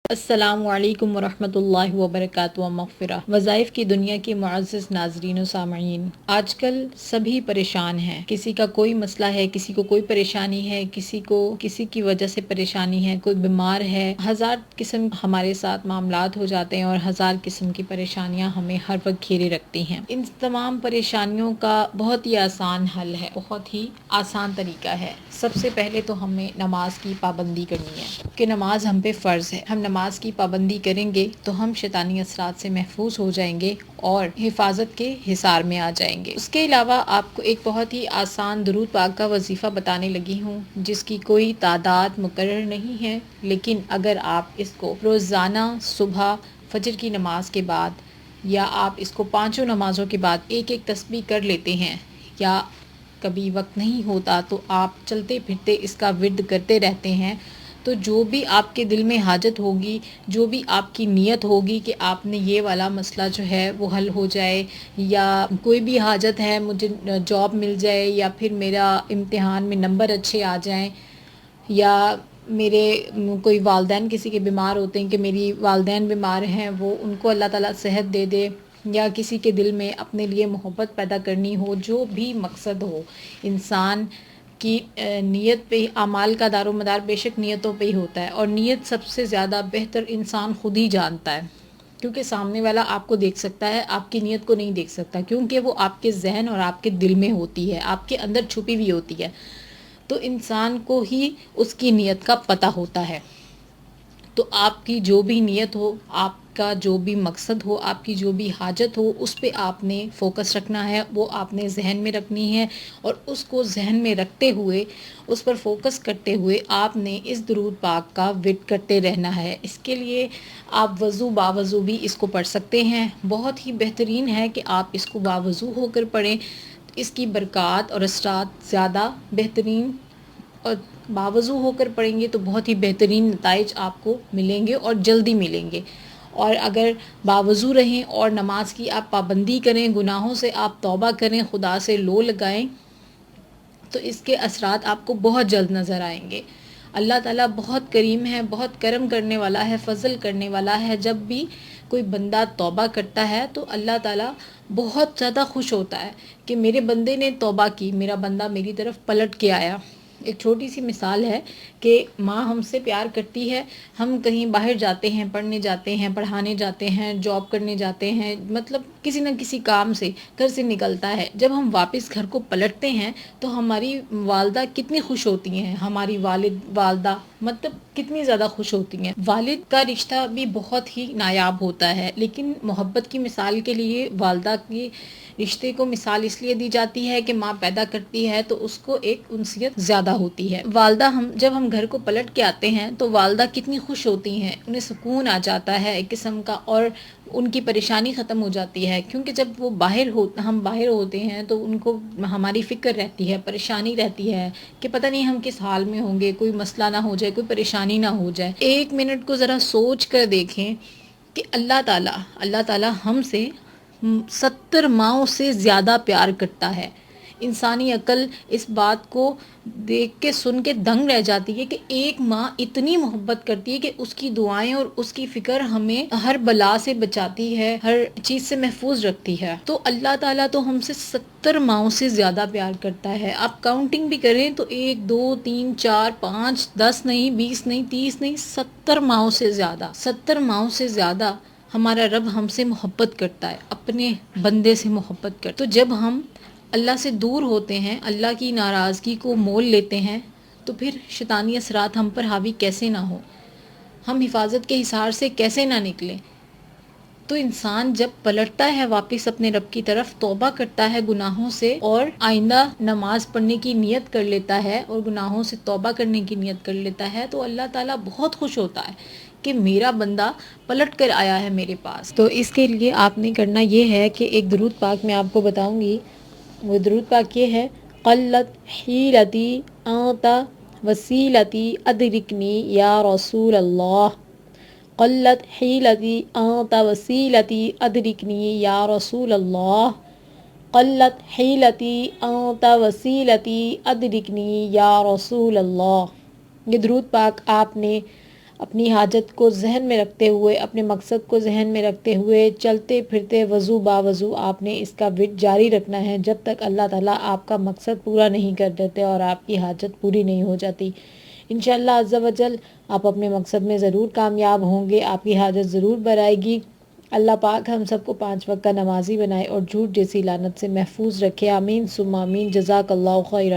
السلام علیکم ورحمۃ اللہ وبرکاتہ مغفرہ۔ وظائف کی دنیا کے معزز ناظرین و سامعین، آج کل سبھی پریشان ہیں۔ کسی کا کوئی مسئلہ ہے، کسی کو کوئی پریشانی ہے، کسی کو کسی کی وجہ سے پریشانی ہے، کوئی بیمار ہے۔ ہزار قسم ہمارے ساتھ معاملات ہو جاتے ہیں اور ہزار قسم کی پریشانیاں ہمیں ہر وقت گھیرے رکھتی ہیں۔ ان تمام پریشانیوں کا بہت ہی آسان حل ہے، بہت ہی آسان طریقہ ہے۔ سب سے پہلے تو ہمیں نماز کی پابندی کرنی ہے کہ نماز ہم پہ فرض ہے۔ ہم نماز کی پابندی کریں گے تو ہم شیطانی اثرات سے محفوظ ہو جائیں گے اور حفاظت کے حصار میں آ جائیں گے۔ اس کے علاوہ آپ کو ایک بہت ہی آسان درود پاک کا وظیفہ بتانے لگی ہوں، جس کی کوئی تعداد مقرر نہیں ہے، لیکن اگر آپ اس کو روزانہ صبح فجر کی نماز کے بعد یا آپ اس کو پانچوں نمازوں کے بعد ایک ایک تسبیح کر لیتے ہیں، یا کبھی وقت نہیں ہوتا تو آپ چلتے پھرتے اس کا ورد کرتے رہتے ہیں، تو جو بھی آپ کے دل میں حاجت ہوگی، جو بھی آپ کی نیت ہوگی کہ آپ نے یہ والا مسئلہ جو ہے وہ حل ہو جائے، یا کوئی بھی حاجت ہے، مجھے جاب مل جائے، یا پھر میرا امتحان میں نمبر اچھے آ جائیں، یا میرے کوئی والدین کسی کے بیمار ہوتے ہیں کہ میری والدین بیمار ہیں، وہ ان کو اللہ تعالیٰ صحت دے دے، یا کسی کے دل میں اپنے لیے محبت پیدا کرنی ہو، جو بھی مقصد ہو، انسان کی نیت پہ، اعمال کا دار و مدار بے شک نیتوں پہ ہی ہوتا ہے، اور نیت سب سے زیادہ بہتر انسان خود ہی جانتا ہے، کیونکہ سامنے والا آپ کو دیکھ سکتا ہے، آپ کی نیت کو نہیں دیکھ سکتا، کیونکہ وہ آپ کے ذہن اور آپ کے دل میں ہوتی ہے، آپ کے اندر چھپی ہوئی ہوتی ہے، تو انسان کو ہی اس کی نیت کا پتہ ہوتا ہے۔ تو آپ کی جو بھی نیت ہو، آپ کا جو بھی مقصد ہو، آپ کی جو بھی حاجت ہو، اس پہ آپ نے فوکس رکھنا ہے، وہ آپ نے ذہن میں رکھنی ہے، اور اس کو ذہن میں رکھتے ہوئے، اس پر فوکس کرتے ہوئے آپ نے اس درود پاک کا ورد کرتے رہنا ہے۔ اس کے لیے آپ وضو باوضو بھی اس کو پڑھ سکتے ہیں۔ بہت ہی بہترین ہے کہ آپ اس کو باوضو ہو کر پڑھیں، اس کی برکات اور اثرات زیادہ بہترین، اور باوضو ہو کر پڑھیں گے تو بہت ہی بہترین نتائج آپ کو ملیں گے اور جلدی ملیں گے۔ اور اگر باوضو رہیں اور نماز کی آپ پابندی کریں، گناہوں سے آپ توبہ کریں، خدا سے لو لگائیں، تو اس کے اثرات آپ کو بہت جلد نظر آئیں گے۔ اللہ تعالیٰ بہت کریم ہے، بہت کرم کرنے والا ہے، فضل کرنے والا ہے۔ جب بھی کوئی بندہ توبہ کرتا ہے تو اللہ تعالیٰ بہت زیادہ خوش ہوتا ہے کہ میرے بندے نے توبہ کی، میرا بندہ میری طرف پلٹ کے آیا۔ ایک چھوٹی سی مثال ہے کہ ماں ہم سے پیار کرتی ہے، ہم کہیں باہر جاتے ہیں، پڑھنے جاتے ہیں، پڑھانے جاتے ہیں، جاب کرنے جاتے ہیں، مطلب کسی نہ کسی کام سے گھر سے نکلتا ہے، جب ہم واپس گھر کو پلٹتے ہیں تو ہماری والدہ کتنی خوش ہوتی ہیں، ہماری والدہ مطلب کتنی زیادہ خوش ہوتی ہیں۔ والد کا رشتہ بھی بہت ہی نایاب ہوتا ہے، لیکن محبت کی مثال کے لیے والدہ کی رشتے کو مثال اس لیے دی جاتی ہے کہ ماں پیدا کرتی ہے تو اس کو ایک انسیت زیادہ ہوتی ہے۔ والدہ جب ہم گھر کو پلٹ کے آتے ہیں تو والدہ کتنی خوش ہوتی ہیں، انہیں سکون آ جاتا ہے ایک قسم کا، اور ان کی پریشانی ختم ہو جاتی ہے، کیونکہ جب وہ ہم باہر ہوتے ہیں تو ان کو ہماری فکر رہتی ہے، پریشانی رہتی ہے کہ پتہ نہیں ہم کس حال میں ہوں گے، کوئی مسئلہ نہ ہو جائے، کوئی پریشانی نہ ہو جائے۔ ایک منٹ کو ذرا سوچ کر دیکھیں کہ اللہ تعالیٰ ہم سے 70 ماؤں سے زیادہ پیار کرتا ہے۔ انسانی عقل اس بات کو دیکھ کے سن کے دنگ رہ جاتی ہے کہ ایک ماں اتنی محبت کرتی ہے کہ اس کی دعائیں اور اس کی فکر ہمیں ہر بلا سے بچاتی ہے، ہر چیز سے محفوظ رکھتی ہے۔ تو اللہ تعالیٰ تو ہم سے 70 ماؤں سے زیادہ پیار کرتا ہے۔ آپ کاؤنٹنگ بھی کریں تو 1 2 3 4 5 10 نہیں، 20 نہیں، 30 نہیں، 70 ماؤں سے زیادہ، 70 ماؤں سے زیادہ ہمارا رب ہم سے محبت کرتا ہے، اپنے بندے سے محبت کرتا ہے۔ تو جب ہم اللہ سے دور ہوتے ہیں، اللہ کی ناراضگی کو مول لیتے ہیں، تو پھر شیطانی اثرات ہم پر حاوی کیسے نہ ہو، ہم حفاظت کے حصار سے کیسے نہ نکلیں۔ تو انسان جب پلٹتا ہے واپس اپنے رب کی طرف، توبہ کرتا ہے گناہوں سے، اور آئندہ نماز پڑھنے کی نیت کر لیتا ہے اور گناہوں سے توبہ کرنے کی نیت کر لیتا ہے، تو اللہ تعالیٰ بہت خوش ہوتا ہے کہ میرا بندہ پلٹ کر آیا ہے میرے پاس۔ تو اس کے لیے آپ نے کرنا یہ ہے کہ ایک درود پاک میں آپ کو بتاؤں گی، وہ درود پاک یہ ہے: قلت حیلتی انت وسیلتی ادرکنی یا رسول اللہ، قلت حیلتی انت وسیلتی ادرکنی یا رسول اللہ، قلت حیلتی انت وسیلتی ادرکنی یا رسول اللہ۔ یہ درود پاک آپ نے اپنی حاجت کو ذہن میں رکھتے ہوئے، اپنے مقصد کو ذہن میں رکھتے ہوئے چلتے پھرتے وضو باوضو آپ نے اس کا ورد جاری رکھنا ہے جب تک اللہ تعالیٰ آپ کا مقصد پورا نہیں کر دیتے اور آپ کی حاجت پوری نہیں ہو جاتی۔ انشاءاللہ عز و جل آپ اپنے مقصد میں ضرور کامیاب ہوں گے، آپ کی حاجت ضرور برائے گی۔ اللہ پاک ہم سب کو 5 وقت کا نمازی بنائے اور جھوٹ جیسی لعنت سے محفوظ رکھے، آمین ثم آمین۔ جزاک اللہ خیرا۔